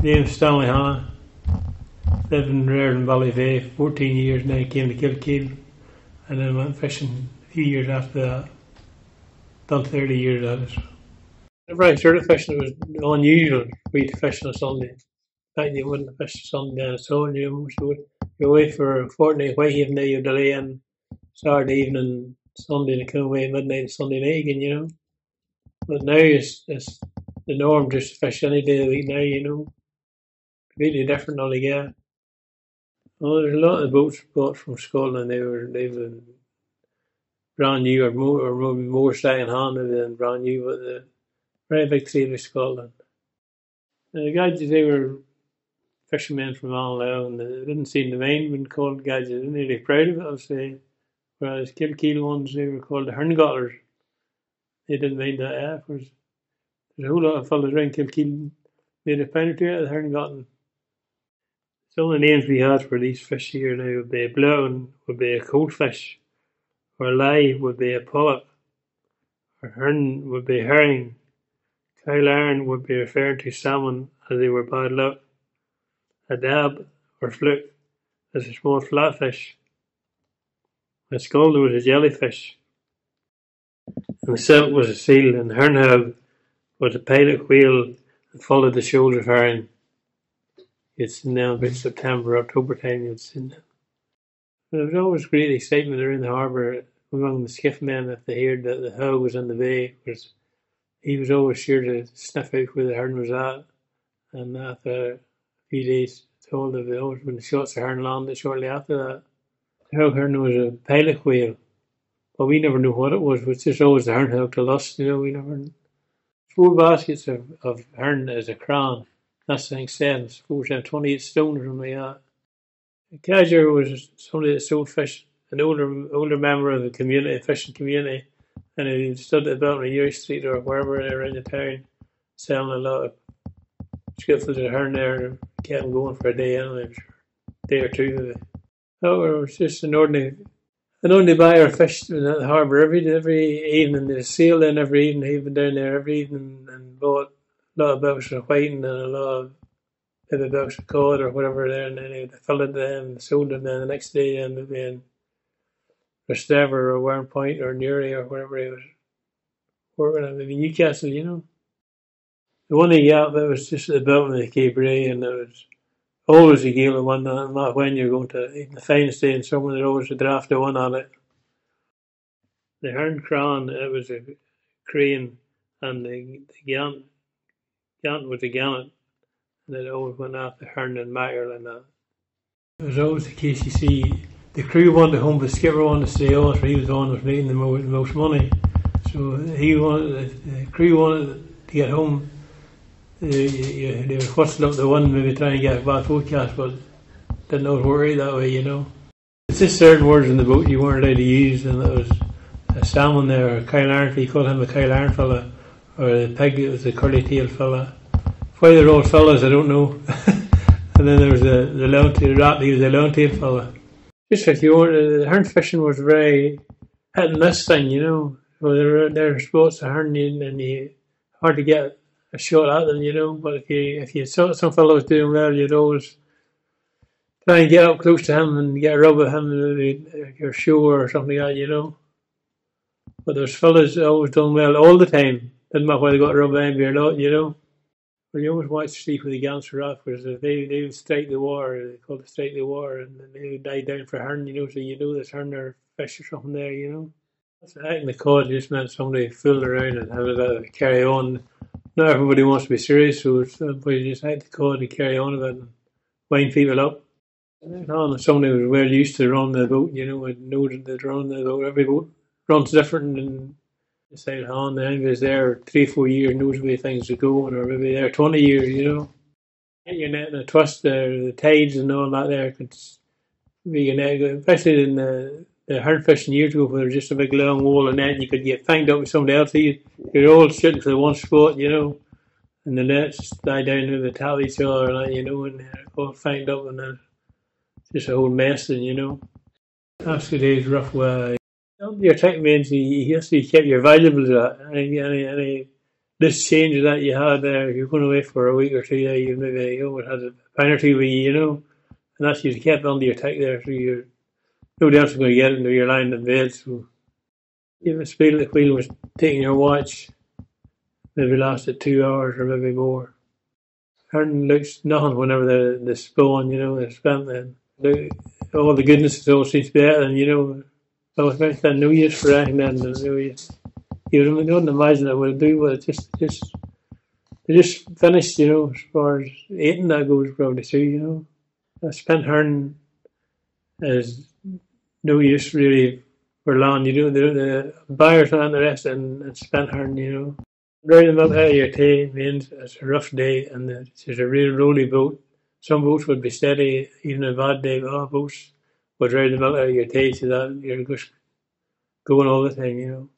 Name's Stanley, Hanna. Lived in Raritan Valley Bay 14 years, and then came to Kilkeel, and then went fishing a few years after that. Done 30 years at it. Whenever I started fishing, it was unusual for you to fish on a Sunday. In fact, you wouldn't fish Sunday on its own, you're away for a fortnight, Whitehaven day, you'd delay in Saturday evening, Sunday, and come away at midnight Sunday night again, But now it's the norm just to fish any day of the week now, Completely different altogether. Well, there's a lot of boats bought from Scotland. They were brand new, or maybe more second hand than brand new, but the very big trade with Scotland. The guys, they were fishermen from Anlow, and they didn't seem to mind when called guys. They weren't really proud of it, I'll say. Whereas Kilkeel ones, they were called the Herngottlers. They didn't mind that. There's a whole lot of fellas around Kilkeel made a pound or two out of the Herngotton. Some of the names we had for these fish here now would be a blown, would be a coldfish, or a lie would be a pollock, or hern would be herring. Kyle iron would be referring to salmon as they were bad luck. A dab or fluke is a small flatfish. A scald was a jellyfish. And silk was a seal, and hernhog was a pilot whale that followed the shoals of herring. It's now about September, October time, you'd seen them. There was always great excitement around the harbour among the skiff men if they heard that the hog was in the bay. He was always sure to sniff out where the herring was at, and after a few days told of when the shots of herring landed shortly after that. The hog herring was a pilot whale, but we never knew what it was. It was just always the herring hog to us, we never. 4 baskets of herring as a crown. That's the thing said, it's 28 stone or something like that. The cadger was somebody that sold fish, an older member of the community, fishing community, and he stood at the bottom of Erie Street or wherever around the town, selling a lot of skiffles of herring there, and kept them going for a day anyway, I'm sure. A day or two maybe. However, it was just an ordinary buyer of fish at the harbour every evening. They sailed in every evening. He'd been down there every evening and bought a lot of boats of whiting and a lot of maybe boats of cod or whatever there, and then they filled into them and sold them. Then the next day, maybe in Rostrevor or Warren Point or Newry or wherever he was working at, maybe Newcastle, The one he got, that was just at the bottom of the Cape Ray, and there was always a gale of one, no matter when you're going to, even the finest day in summer, there's always a draft of one on it. The herring cran, it was a crane, and the gant was a gannet, and it always went after herring and mackerel and that. It was always the case, you see, the crew wanted home, but the skipper wanted to stay on, so he was the one who was making the most money. So the crew wanted to get home. They were hustling up the wind, maybe trying to get a bad forecast, but didn't always work out that way, It's just certain words in the boat you weren't allowed to use, and that was a salmon there, or a Kyle iron, you called him a Kyle iron fella, or the pig, it was a curly tailed fella. Why they're all fellas, I don't know. And then there was the long tailed rat, he was a long tailed fella. Just if you want, the herring fishing was very hit and miss thing, So there were spots of herring, and you hard to get a shot at them, But if you saw some fellow was doing well, you'd always try and get up close to him and get a rub of him, maybe your shoe or something like that, But those fellas always done well all the time. Didn't matter whether they got a rub of anybody or not, Well, you always watch to see where the gants were at, because they would strike the water, they call it strike the water, and they would die down for herring, so there's herring or fish or something there, That's acting the cod just meant somebody fooled around and have a bit of a carry on. Not everybody wants to be serious, so somebody just act the cod and carry on a bit and wind people up. And somebody was well used to run the boat, and know that they'd run the boat. Every boat runs different, and decide on the anybody's there 3 or 4 years, knows the way things are going, or maybe they're 20 years, Get your net in a twist there, the tides and all that there could be your net, especially in the herring fishing years ago, where there was just a big long wall of net, and you could get fanged up with somebody else. You're all shooting for the one spot, and the nets die down to the top of each other, and they're all fanged up, and then just a whole mess, and After the day's rough way. Your tech means you have to keep your valuables, any this change that you had there, you're going away for a week or two, yeah, you maybe had a pint or two with you, and that's you kept under your tight there, so you're nobody else is going to get it until you're lying in bed. So if a speed the wheel was taking your watch, maybe lasted 2 hours or maybe more. Hardly looks nothing whenever the spawn, they're spent then. All the goodness all seems to be out, and I was very no use for anything then. No use. You wouldn't imagine it would do, but it's just they just finished, as far as eating that goes probably too, I spent herring is no use really for land, the buyers and the rest and spent herring, Dry them out of your tea means it's a rough day and it's a real rolly boat. Some boats would be steady even a bad day, but our boats would dry them out of your tea so that you're just going all the time,